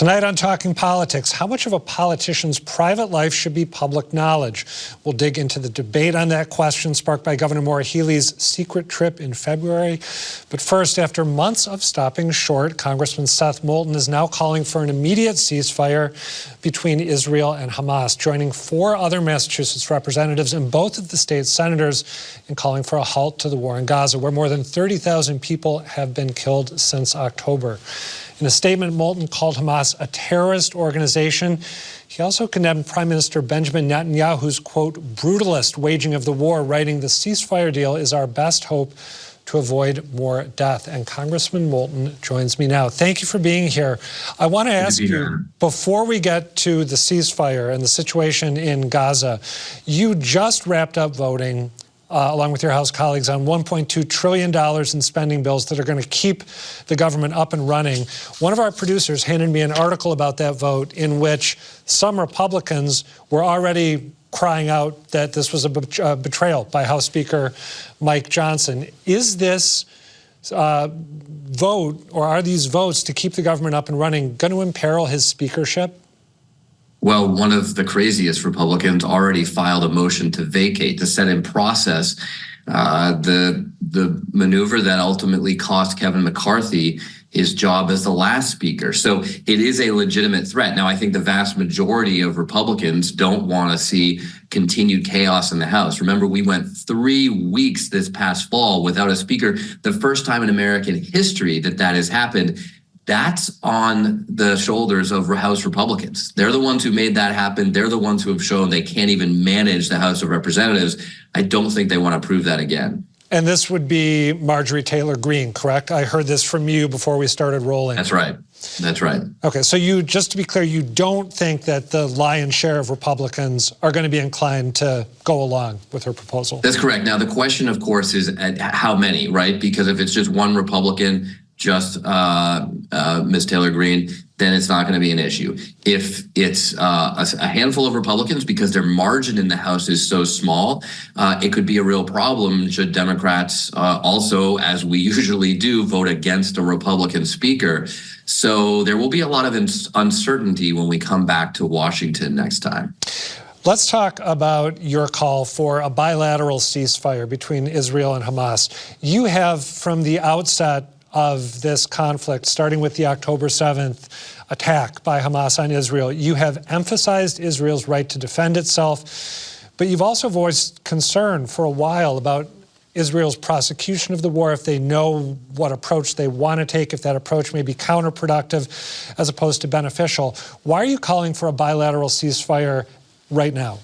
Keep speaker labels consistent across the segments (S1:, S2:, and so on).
S1: Tonight on Talking Politics, how much of a politician's private life should be public knowledge? We'll dig into the debate on that question sparked by Governor Maura Healey's secret trip in February. But first, after months of stopping short, Congressman Seth Moulton is now calling for an immediate ceasefire between Israel and Hamas, joining 4 other Massachusetts representatives and both of the state's senators in calling for a halt to the war in Gaza, where more than 30,000 people have been killed since October. In a statement, Moulton called Hamas a terrorist organization. He also condemned Prime Minister Benjamin Netanyahu's, quote, brutalist waging of the war, writing, "The ceasefire deal is our best hope to avoid more death." And Congressman Moulton joins me now. Thank you for being here. I want to ask you, before we get to the ceasefire and the situation in Gaza, you just wrapped up voting along with your House colleagues, on $1.2 trillion in spending bills that are going to keep the government up and running. One of our producers handed me an article about that vote in which some Republicans were already crying out that this was a betrayal by House Speaker Mike Johnson. Is this vote, or are these votes to keep the government up and running, going to imperil his speakership?
S2: Well, one of the craziest Republicans already filed a motion to vacate, to set in process the maneuver that ultimately cost Kevin McCarthy his job as the last speaker. So it is a legitimate threat. Now, I think the vast majority of Republicans don't want to see continued chaos in the House. Remember, we went 3 weeks this past fall without a speaker, the first time in American history that has happened. That's on the shoulders of House Republicans. They're the ones who made that happen. They're the ones who have shown they can't even manage the House of Representatives. I don't think they want to prove that again. And
S1: this would be Marjorie Taylor Greene, correct? I heard this from you before we started rolling.
S2: That's right. That's right.
S1: Okay, so you, just to be clear, you don't think that the lion's share of Republicans are going to be inclined to go along with her proposal?
S2: That's correct. Now, the question, of course, is how many, right? Because if it's just one Republican, just Ms. Taylor Greene, then it's not going to be an issue. If it's a handful of Republicans, because their margin in the House is so small, it could be a real problem should Democrats also, as we usually do, vote against a Republican speaker. So there will be a lot of uncertainty when we come back to Washington next time.
S1: Let's talk about your call for a bilateral ceasefire between Israel and Hamas. You have, from the outset of this conflict, starting with the October 7th attack by Hamas on Israel, you have emphasized Israel's right to defend itself, but you've also voiced concern for a while about Israel's prosecution of the war if they know what approach they want to take, if that approach may be counterproductive as opposed to beneficial. Why are you calling for a bilateral ceasefire right now?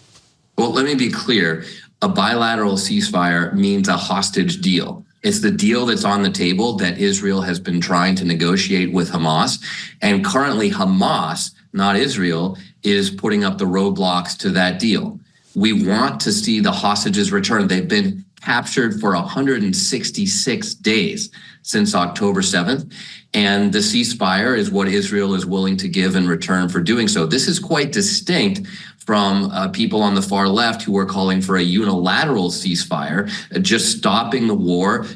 S2: Well, let me be clear. A bilateral ceasefire means a hostage deal. It's the deal that's on the table that Israel has been trying to negotiate with Hamas. And currently Hamas, not Israel, is putting up the roadblocks to that deal. We want to see the hostages returned. They've been captured for 166 days since October 7th. And the ceasefire is what Israel is willing to give in return for doing so. This is quite distinct from people on the far left who are calling for a unilateral ceasefire, just stopping the war,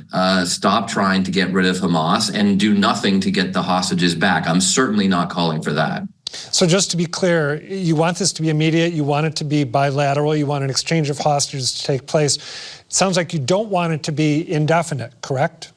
S2: stop trying to get rid of Hamas, and do nothing to get the hostages back. I'm certainly not calling for that.
S1: So just to be clear, you want this to be immediate, you want it to be bilateral, you want an exchange of hostages to take place. It sounds like you don't want it to be indefinite, correct?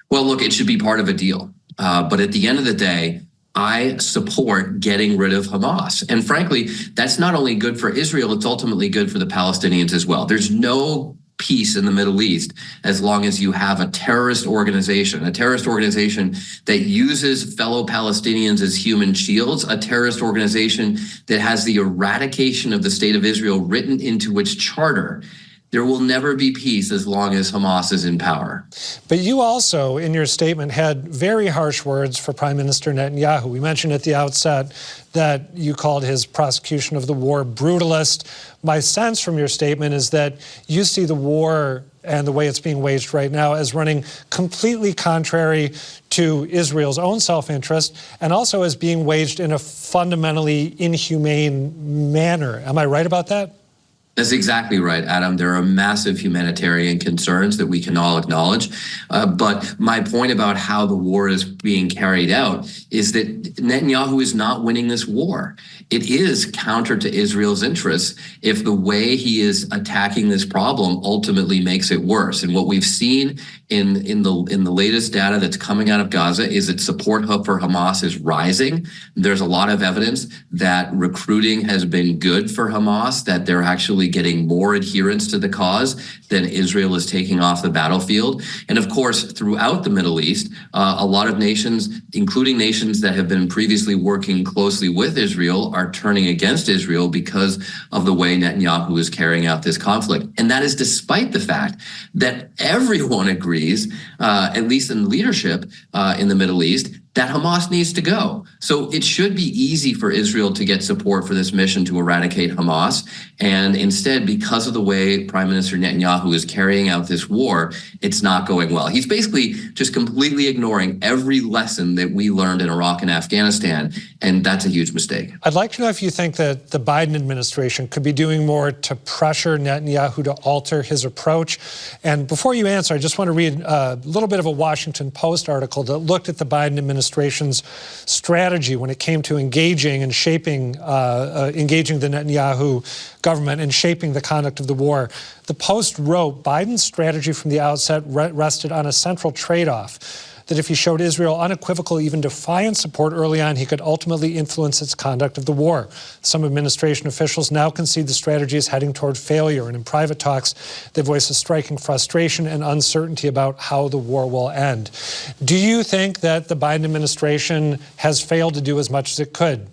S2: Well, look, it should be part of a deal. But at the end of the day, I support getting rid of Hamas. And frankly, that's not only good for Israel, it's ultimately good for the Palestinians as well. There's no peace in the Middle East as long as you have a terrorist organization that uses fellow Palestinians as human shields, a terrorist organization that has the eradication of the state of Israel written into its charter. There will never be peace as long as Hamas is in power.
S1: But you also, in your statement, had very harsh words for Prime Minister Netanyahu. We mentioned at the outset that you called his prosecution of the war brutalist. My sense from your statement is that you see the war and the way it's being waged right now as running completely contrary to Israel's own self-interest and also as being waged in a fundamentally inhumane manner. Am I right about that?
S2: That's exactly right, Adam. There are massive humanitarian concerns that we can all acknowledge. But my point about how the war is being carried out is that Netanyahu is not winning this war. It is counter to Israel's interests if the way he is attacking this problem ultimately makes it worse. And what we've seen in the latest data that's coming out of Gaza is that support for Hamas is rising. There's a lot of evidence that recruiting has been good for Hamas, that they're actually getting more adherence to the cause than Israel is taking off the battlefield. And of course, throughout the Middle East, a lot of nations, including nations that have been previously working closely with Israel, are turning against Israel because of the way Netanyahu is carrying out this conflict. And that is despite the fact that everyone agrees, at least in leadership in the Middle East, that Hamas needs to go. So it should be easy for Israel to get support for this mission to eradicate Hamas. And instead, because of the way Prime Minister Netanyahu is carrying out this war, it's not going well. He's basically just completely ignoring every lesson that we learned in Iraq and Afghanistan. And that's a huge mistake.
S1: I'd like to know if you think that the Biden administration could be doing more to pressure Netanyahu to alter his approach. And before you answer, I just want to read a little bit of a Washington Post article that looked at the Biden administration's strategy when it came to engaging and shaping, engaging the Netanyahu government and shaping the conduct of the war. The Post wrote, Biden's strategy from the outset rested on a central trade-off, that if he showed Israel unequivocal, even defiant support early on, he could ultimately influence its conduct of the war. Some administration officials now concede the strategy is heading toward failure, and in private talks, they voice a striking frustration and uncertainty about how the war will end. Do you think that the Biden administration has failed to do as much as it could?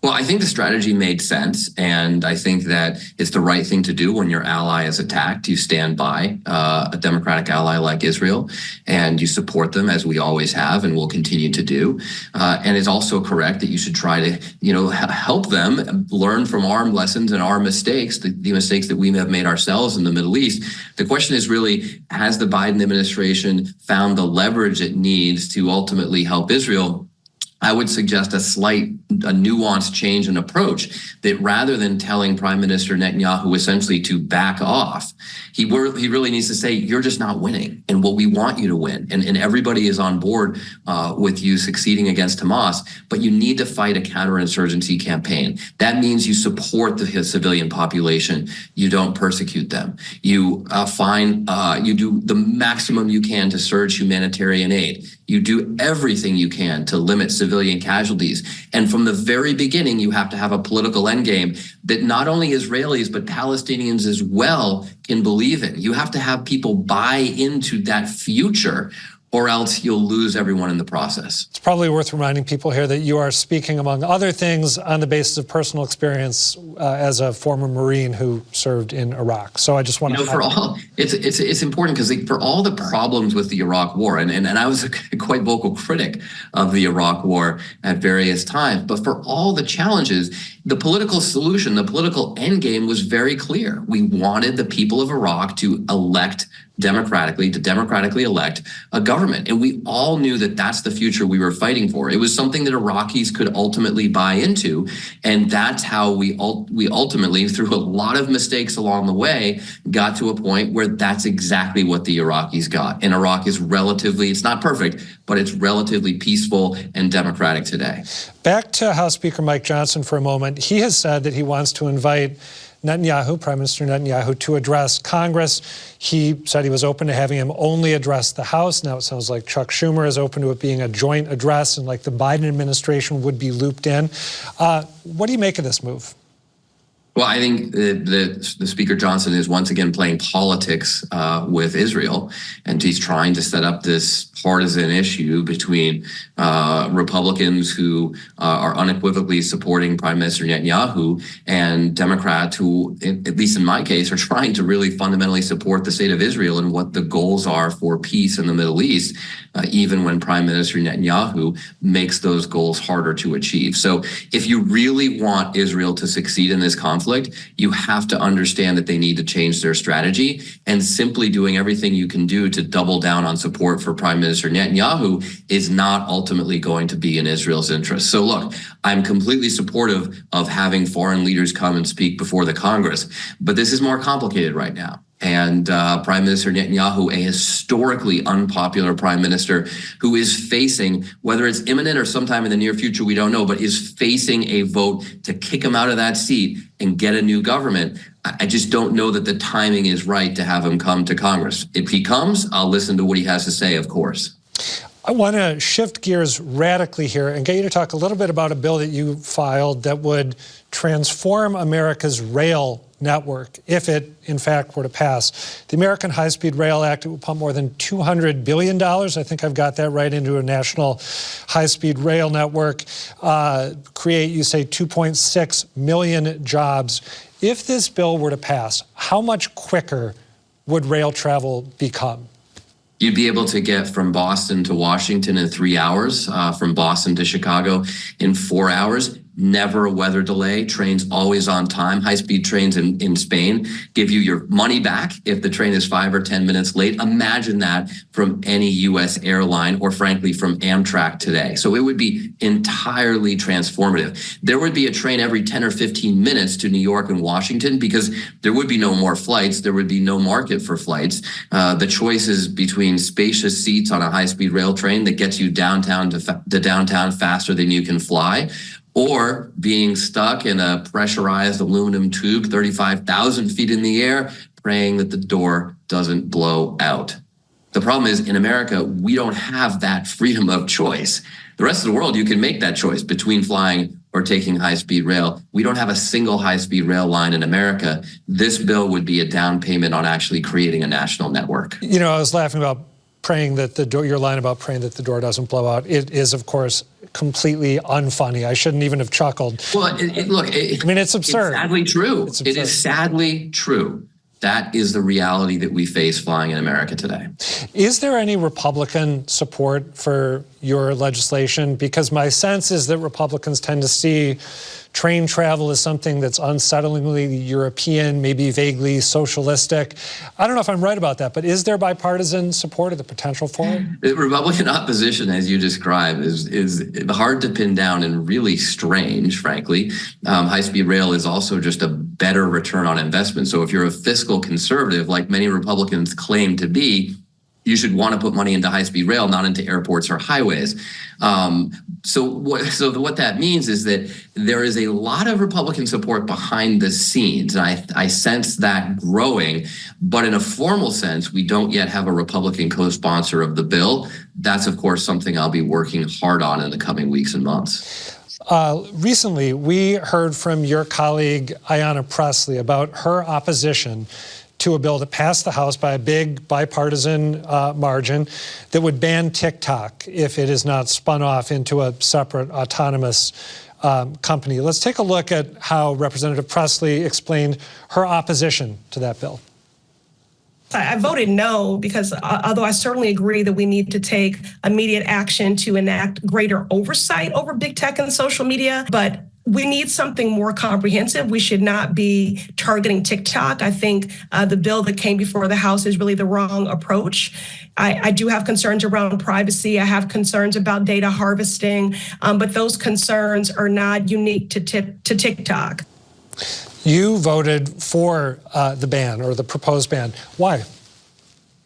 S2: Well, I think the strategy made sense, and I think that it's the right thing to do when your ally is attacked. You stand by a democratic ally like Israel, and you support them, as we always have and will continue to do. And it's also correct that you should try to, help them learn from our lessons and our mistakes, the mistakes that we have made ourselves in the Middle East. The question is really, has the Biden administration found the leverage it needs to ultimately help Israel? I would suggest a nuanced change in approach, that rather than telling Prime Minister Netanyahu essentially to back off, he really needs to say, you're just not winning, and what we want you to win. And everybody is on board with you succeeding against Hamas, but you need to fight a counterinsurgency campaign. That means you support the civilian population. You don't persecute them. You you do the maximum you can to surge humanitarian aid. You do everything you can to limit civilian casualties. And from the very beginning, you have to have a political endgame that not only Israelis, but Palestinians as well can believe in. You have to have people buy into that future, or else you'll lose everyone in the process. It's
S1: probably worth reminding people here that you are speaking, among other things, on the basis of personal experience as a former Marine who served in Iraq. So I just want to...
S2: It's important because for all the problems with the Iraq war, and I was a quite vocal critic of the Iraq war at various times, but for all the challenges, the political solution, the political endgame was very clear. We wanted the people of Iraq to democratically elect a government. And we all knew that that's the future we were fighting for. It was something that Iraqis could ultimately buy into. And that's how we ultimately, through a lot of mistakes along the way, got to a point where that's exactly what the Iraqis got. And Iraq is it's not perfect, but it's relatively peaceful and democratic today.
S1: Back to House Speaker Mike Johnson for a moment. He has said that he wants to invite Netanyahu, Prime Minister Netanyahu, to address Congress. He said he was open to having him only address the House. Now it sounds like Chuck Schumer is open to it being a joint address, and like the Biden administration would be looped in. What do you make of this move?
S2: Well, I think the Speaker Johnson is once again playing politics with Israel, and he's trying to set up this partisan issue between Republicans who are unequivocally supporting Prime Minister Netanyahu and Democrats who, at least in my case, are trying to really fundamentally support the state of Israel and what the goals are for peace in the Middle East, even when Prime Minister Netanyahu makes those goals harder to achieve. So if you really want Israel to succeed in this conflict, conflict, you have to understand that they need to change their strategy, and simply doing everything you can do to double down on support for Prime Minister Netanyahu is not ultimately going to be in Israel's interest. So look, I'm completely supportive of having foreign leaders come and speak before the Congress, but this is more complicated right now. And Prime Minister Netanyahu, a historically unpopular prime minister who is facing, whether it's imminent or sometime in the near future, we don't know, but is facing a vote to kick him out of that seat and get a new government. I just don't know that the timing is right to have him come to Congress. If he comes, I'll listen to what he has to say, of course.
S1: I want to shift gears radically here and get you to talk a little bit about a bill that you filed that would transform America's rail network if it, in fact, were to pass. The American High-Speed Rail Act, it would pump more than $200 billion, I think I've got that right, into a national high-speed rail network, create, you say, 2.6 million jobs. If this bill were to pass, how much quicker would rail travel become?
S2: You'd be able to get from Boston to Washington in 3 hours, from Boston to Chicago in 4 hours. Never a weather delay. Trains always on time. High-speed trains in Spain give you your money back if the train is 5 or 10 minutes late. Imagine that from any U.S. airline or, frankly, from Amtrak today. So it would be entirely transformative. There would be a train every 10 or 15 minutes to New York and Washington because there would be no more flights. There would be no market for flights. The choice is between spacious seats on a high-speed rail train that gets you downtown to downtown faster than you can fly, or being stuck in a pressurized aluminum tube 35,000 feet in the air, praying that the door doesn't blow out. The problem is, in America, we don't have that freedom of choice. The rest of the world, you can make that choice between flying or taking high-speed rail. We don't have a single high-speed rail line in America. This bill would be a down payment on actually creating a national network.
S1: You know, I was laughing about praying that the door, your line about praying that the door doesn't blow out. It is, of course, completely unfunny. I shouldn't even have chuckled.
S2: Well, look, I mean,
S1: it's absurd.
S2: It's sadly true.
S1: It's absurd.
S2: It is sadly true. That is the reality that we face flying in America today.
S1: Is there any Republican support for your legislation? Because my sense is that Republicans tend to see train travel as something that's unsettlingly European, maybe vaguely socialistic. I don't know if I'm right about that, but is there bipartisan support or the potential for it?
S2: The Republican opposition, as you describe, is hard to pin down and really strange, frankly. High-speed rail is also just a better return on investment. So if you're a fiscal conservative, like many Republicans claim to be, you should want to put money into high-speed rail, not into airports or highways. So what that means is that there is a lot of Republican support behind the scenes. And I sense that growing, but in a formal sense, we don't yet have a Republican co-sponsor of the bill. That's, of course, something I'll be working hard on in the coming weeks and months.
S1: Recently, we heard from your colleague, Ayanna Pressley, about her opposition to a bill that passed the House by a big bipartisan margin that would ban TikTok if it is not spun off into a separate autonomous company. Let's take a look at how Representative Pressley explained her opposition to that bill.
S3: I voted no because although I certainly agree that we need to take immediate action to enact greater oversight over big tech and social media, but we need something more comprehensive. We should not be targeting TikTok. I think the bill that came before the House is really the wrong approach. I do have concerns around privacy. I have concerns about data harvesting, but those concerns are not unique to TikTok.
S1: You voted for the ban or the proposed ban. Why?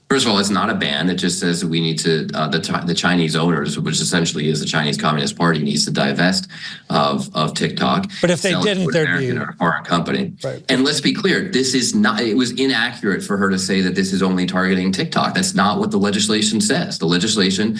S2: First of all, it's not a ban. It just says that we need to, the Chinese owners, which essentially is the Chinese Communist Party, needs to divest of TikTok.
S1: But if they didn't, there'd be
S2: a foreign company.
S1: Right.
S2: And let's be clear, this is not, it was inaccurate for her to say that this is only targeting TikTok. That's not what the legislation says. The legislation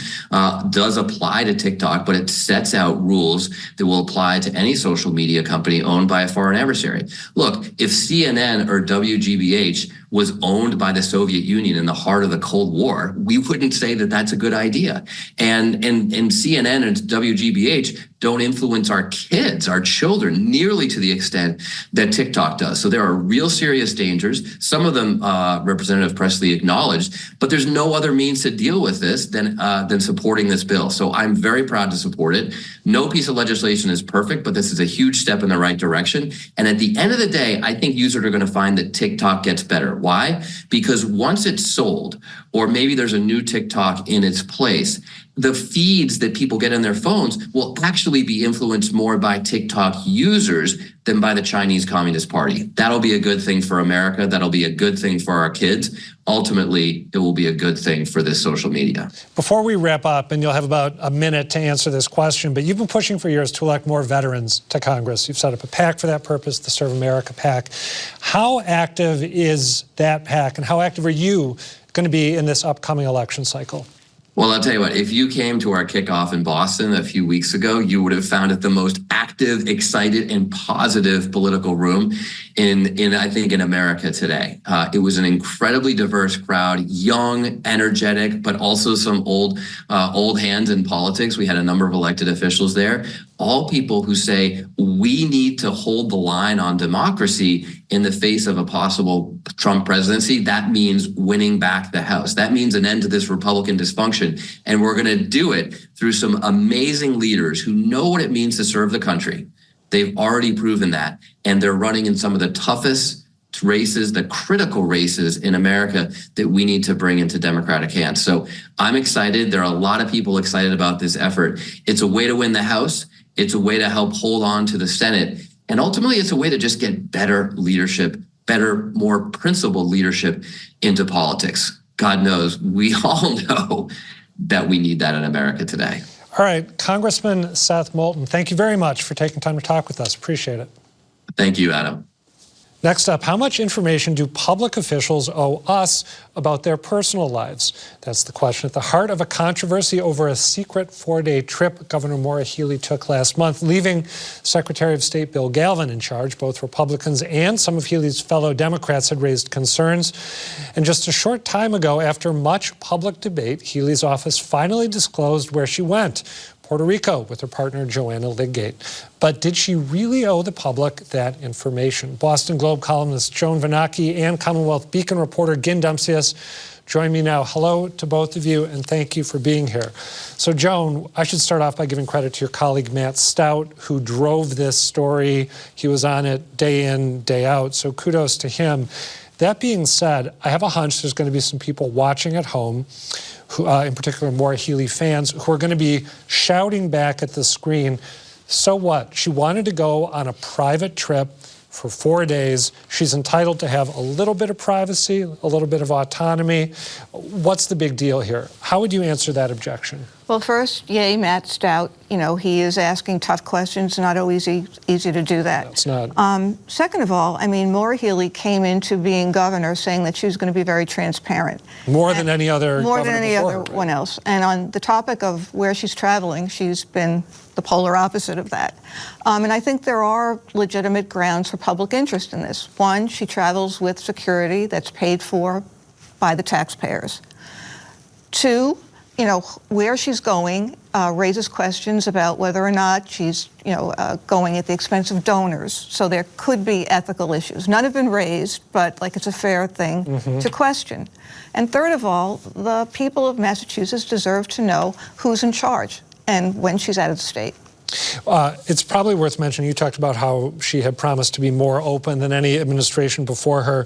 S2: does apply to TikTok, but it sets out rules that will apply to any social media company owned by a foreign adversary. Look, if CNN or WGBH was owned by the Soviet Union in the heart of the Cold War, we wouldn't say that that's a good idea. And CNN and WGBH don't influence our kids, our children, nearly to the extent that TikTok does. So there are real serious dangers. Some of them Representative Presley acknowledged, but there's no other means to deal with this than supporting this bill. So I'm very proud to support it. No piece of legislation is perfect, but this is a huge step in the right direction. And at the end of the day, I think users are going to find that TikTok gets better. Why? Because once it's sold, or maybe there's a new TikTok in its place, the feeds that people get on their phones will actually be influenced more by TikTok users than by the Chinese Communist Party. That'll be a good thing for America. That'll be a good thing for our kids. Ultimately, it will be a good thing for this social media.
S1: Before we wrap up, and you'll have about a minute to answer this question, but you've been pushing for years to elect more veterans to Congress. You've set up a PAC for that purpose, the Serve America PAC. How active is that PAC, and how active are you going to be in this upcoming election cycle?
S2: Well, I'll tell you what, if you came to our kickoff in Boston a few weeks ago, you would have found it the most active, excited, and positive political room in America today. It was an incredibly diverse crowd, young, energetic, but also some old hands in politics. We had a number of elected officials there, all people who say we need to hold the line on democracy in the face of a possible Trump presidency. That means winning back the House. That means an end to this Republican dysfunction. And we're going to do it through some amazing leaders who know what it means to serve the country. They've already proven that. And they're running in some of the toughest races, the critical races in America that we need to bring into Democratic hands. So I'm excited. There are a lot of people excited about this effort. It's a way to win the House. It's a way to help hold on to the Senate. And ultimately, it's a way to just get better leadership, better, more principled leadership into politics. God knows, we all know that we need that in America today.
S1: All right, Congressman Seth Moulton, thank you very much for taking time to talk with us. Appreciate it.
S2: Thank you, Adam.
S1: Next up, how much information do public officials owe us about their personal lives? That's the question at the heart of a controversy over a secret 4-day trip Governor Maura Healey took last month, leaving Secretary of State Bill Galvin in charge. Both Republicans and some of Healey's fellow Democrats had raised concerns. And just a short time ago, after much public debate, Healey's office finally disclosed where she went. Puerto Rico with her partner Joanna Lydgate. But did she really owe the public that information? Boston Globe columnist Joan Vanacki and Commonwealth Beacon reporter Gin Dumcius join me now. Hello to both of you, and thank you for being here. So Joan, I should start off by giving credit to your colleague Matt Stout, who drove this story. He was on it day in, day out, so kudos to him. That being said, I have a hunch there's going to be some people watching at home, who, in particular Maura Healey fans, who are going to be shouting back at the screen, so what? She wanted to go on a private trip for 4 days. She's entitled to have a little bit of privacy, a little bit of autonomy. What's the big deal here? How would you answer that objection?
S4: Well, first, yay, Matt Stout. You know, he is asking tough questions, not always easy to do that.
S1: It's not.
S4: Second of all, I mean, Maura Healey came into being governor saying that she was going to be very transparent.
S1: More than any other
S4: More
S1: governor
S4: than any
S1: before
S4: other
S1: her,
S4: one else. And on the topic of where she's traveling, she's been the polar opposite of that. And I think there are legitimate grounds for public interest in this. One, she travels with security that's paid for by the taxpayers. Two, you know, where she's going raises questions about whether or not she's, going at the expense of donors. So there could be ethical issues. None have been raised, but like it's a fair thing to question. And third of all, the people of Massachusetts deserve to know who's in charge and when she's out of the state.
S1: It's probably worth mentioning, you talked about how she had promised to be more open than any administration before her.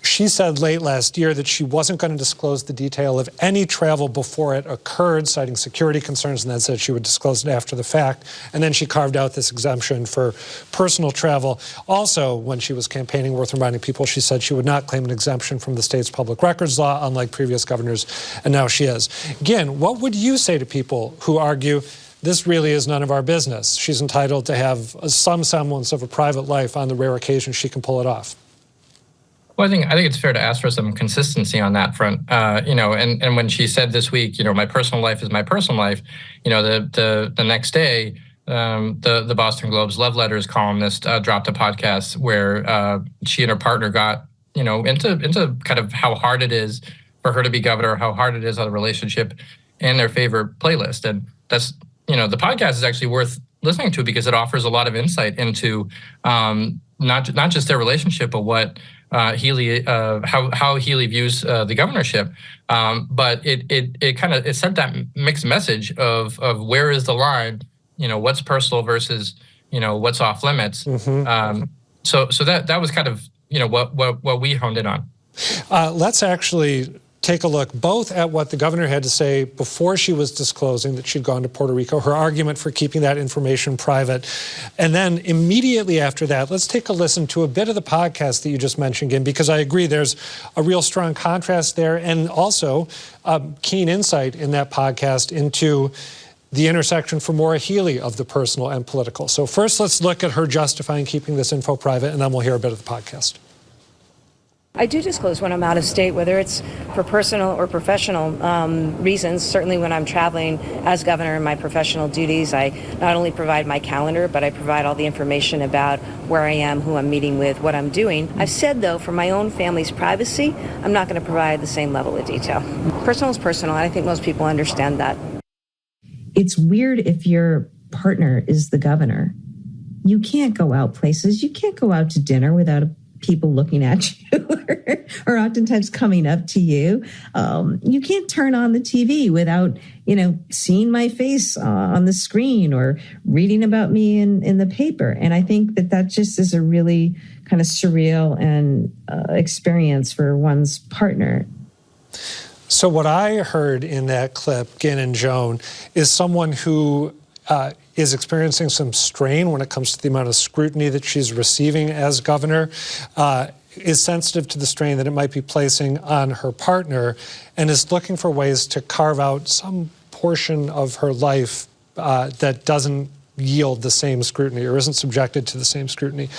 S1: She said late last year that she wasn't going to disclose the detail of any travel before it occurred, citing security concerns, and then said she would disclose it after the fact. And then she carved out this exemption for personal travel. Also, when she was campaigning, worth reminding people, she said she would not claim an exemption from the state's public records law, unlike previous governors, and now she is. Again, what would you say to people who argue this really is none of our business? She's entitled to have some semblance of a private life on the rare occasion she can pull it off.
S5: Well, I think it's fair to ask for some consistency on that front. And when she said this week, my personal life is my personal life, the next day, the Boston Globe's Love Letters columnist dropped a podcast where she and her partner got, into kind of how hard it is for her to be governor, how hard it is on the relationship and their favorite playlist. And that's, the podcast is actually worth listening to because it offers a lot of insight into not just their relationship, but what Healey how Healey views the governorship. But it sent that mixed message of where is the line, what's personal versus what's off limits. So that was kind of what we honed in on.
S1: Let's actually take a look both at what the governor had to say before she was disclosing that she'd gone to Puerto Rico, her argument for keeping that information private. And then immediately after that, let's take a listen to a bit of the podcast that you just mentioned, Gin, because I agree there's a real strong contrast there and also keen insight in that podcast into the intersection for Maura Healey of the personal and political. So first, let's look at her justifying keeping this info private, and then we'll hear a bit of the podcast.
S6: I do disclose when I'm out of state, whether it's for personal or professional reasons. Certainly when I'm traveling as governor in my professional duties, I not only provide my calendar, but I provide all the information about where I am, who I'm meeting with, what I'm doing. I've said, though, for my own family's privacy, I'm not going to provide the same level of detail. Personal is personal, and I think most people understand that.
S7: It's weird if your partner is the governor. You can't go out places. You can't go out to dinner without people looking at you or oftentimes coming up to you. You can't turn on the TV without, seeing my face on the screen or reading about me in the paper. And I think that just is a really kind of surreal and experience for one's partner.
S1: So what I heard in that clip, Gin and Joan, is someone who is experiencing some strain when it comes to the amount of scrutiny that she's receiving as governor, is sensitive to the strain that it might be placing on her partner, and is looking for ways to carve out some portion of her life that doesn't yield the same scrutiny or isn't subjected to the same scrutiny.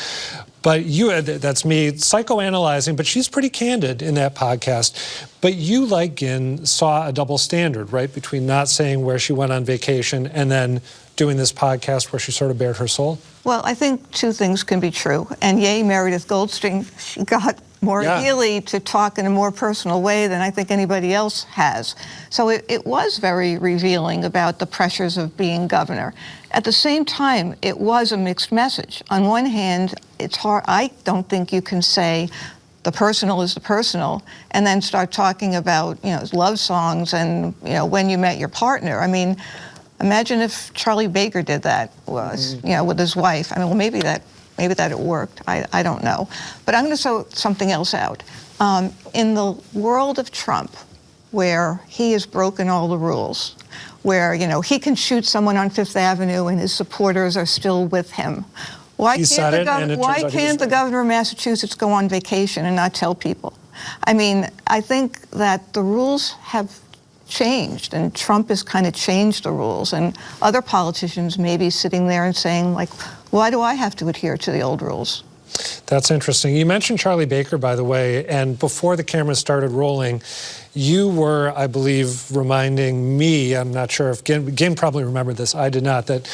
S1: But that's me psychoanalyzing, but she's pretty candid in that podcast. But you, like Gin, saw a double standard, right, between not saying where she went on vacation and then doing this podcast where she sort of bared her soul?
S4: Well, I think two things can be true. And yay, Meredith Goldstein, she got Maura Healey to talk in a more personal way than I think anybody else has. So it was very revealing about the pressures of being governor. At the same time, it was a mixed message. On one hand, it's hard. I don't think you can say the personal is the personal and then start talking about, love songs and, when you met your partner. I mean, imagine if Charlie Baker did that, with his wife. I mean, well, maybe that it worked. I don't know. But I'm going to throw something else out. In the world of Trump, where he has broken all the rules, where, he can shoot someone on Fifth Avenue and his supporters are still with him. Why can't the governor of Massachusetts go on vacation and not tell people? I mean, I think that the rules have changed, and Trump has kind of changed the rules, and other politicians may be sitting there and saying, like, why do I have to adhere to the old rules?
S1: That's interesting. You mentioned Charlie Baker, by the way, and before the cameras started rolling, you were, I believe, reminding me, I'm not sure if Gin probably remembered this, I did not, that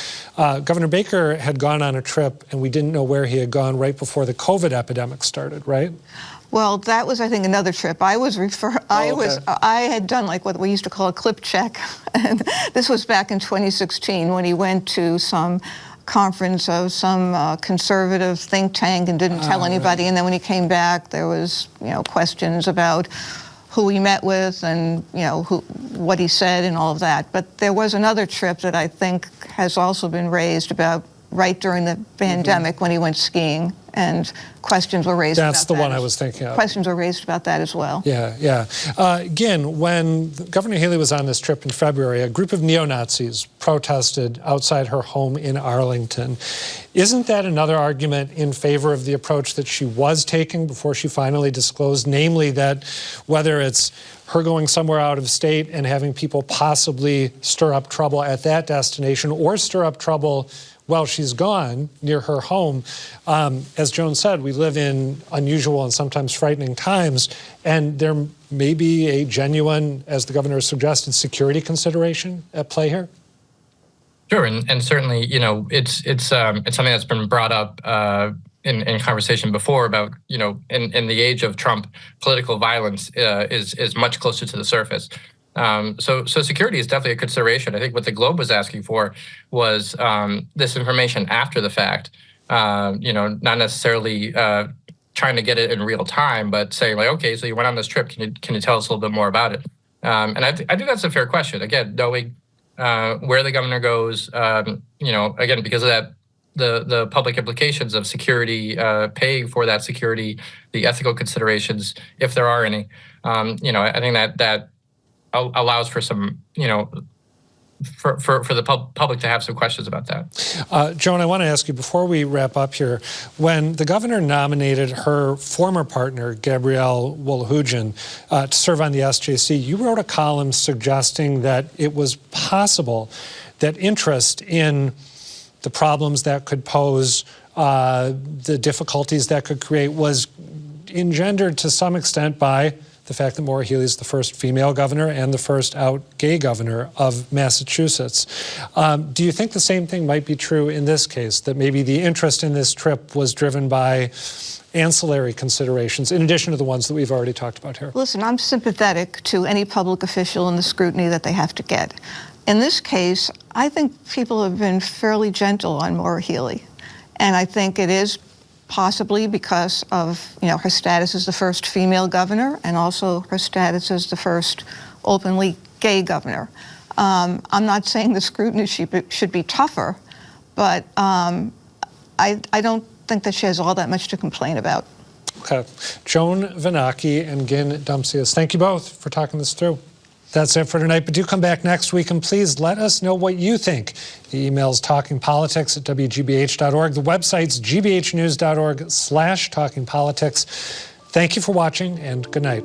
S1: Governor Baker had gone on a trip and we didn't know where he had gone right before the COVID epidemic started, right?
S4: Well, that was, I think, another trip. I had done like what we used to call a clip check, and this was back in 2016 when he went to some conference of some conservative think tank and didn't tell anybody. Right. And then when he came back, there was, questions about who he met with and, what he said and all of that. But there was another trip that I think has also been raised about right during the pandemic when he went skiing, and questions were raised about that.
S1: That's the one I was thinking of.
S4: Questions were raised about that as well.
S1: Yeah. Again, when Governor Healey was on this trip in February, a group of neo-Nazis protested outside her home in Arlington. Isn't that another argument in favor of the approach that she was taking before she finally disclosed, namely that whether it's her going somewhere out of state and having people possibly stir up trouble at that destination or stir up trouble while she's gone near her home. As Joan said, we live in unusual and sometimes frightening times, and there may be a genuine, as the governor suggested, security consideration at play here.
S5: Sure, and certainly, it's something that's been brought up, in conversation before about, in the age of Trump, political violence is much closer to the surface. So security is definitely a consideration. I think what the Globe was asking for was this information after the fact, not necessarily trying to get it in real time, but saying like, okay, so you went on this trip. Can you tell us a little bit more about it? And I think that's a fair question. Again, knowing where the governor goes, again, because of that, the public implications of security, paying for that security, the ethical considerations, if there are any, I think that allows for some, for the public to have some questions about that.
S1: Joan, I want to ask you, before we wrap up here, when the governor nominated her former partner, Gabrielle Wolohujian, to serve on the SJC, you wrote a column suggesting that it was possible that interest in the problems that could pose, the difficulties that could create, was engendered to some extent by the fact that Maura Healey is the first female governor and the first out gay governor of Massachusetts. Do you think the same thing might be true in this case, that maybe the interest in this trip was driven by ancillary considerations, in addition to the ones that we've already talked about here?
S4: Listen, I'm sympathetic to any public official and the scrutiny that they have to get. In this case, I think people have been fairly gentle on Maura Healey. And I think it is possibly because of her status as the first female governor and also her status as the first openly gay governor. I'm not saying the scrutiny should be tougher, but I don't think that she has all that much to complain about.
S1: Okay. Joan Vinacci and Gin Dumcius, thank you both for talking this through. That's it for tonight, but do come back next week, and please let us know what you think. The email is talkingpolitics@wgbh.org. The website's gbhnews.org/talkingpolitics. Thank you for watching, and good night.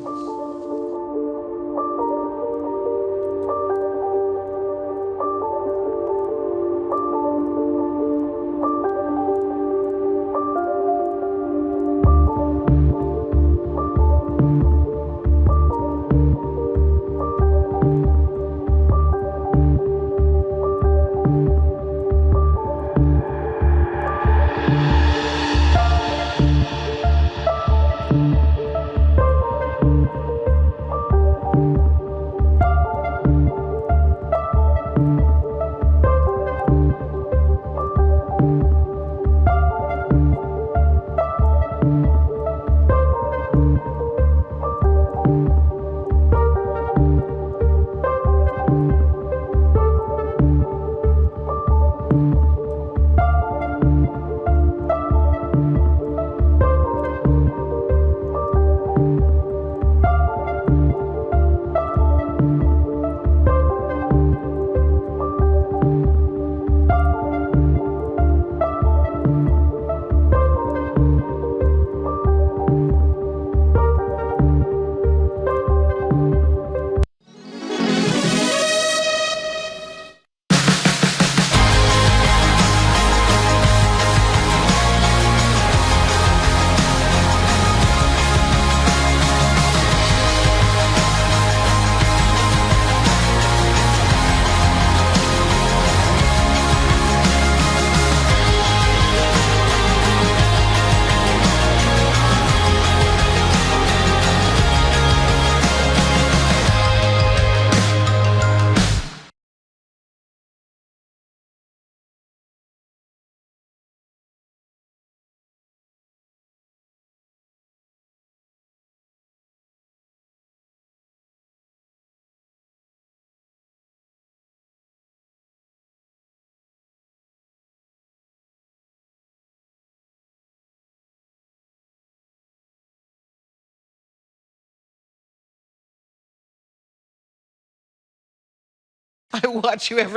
S8: I watch you every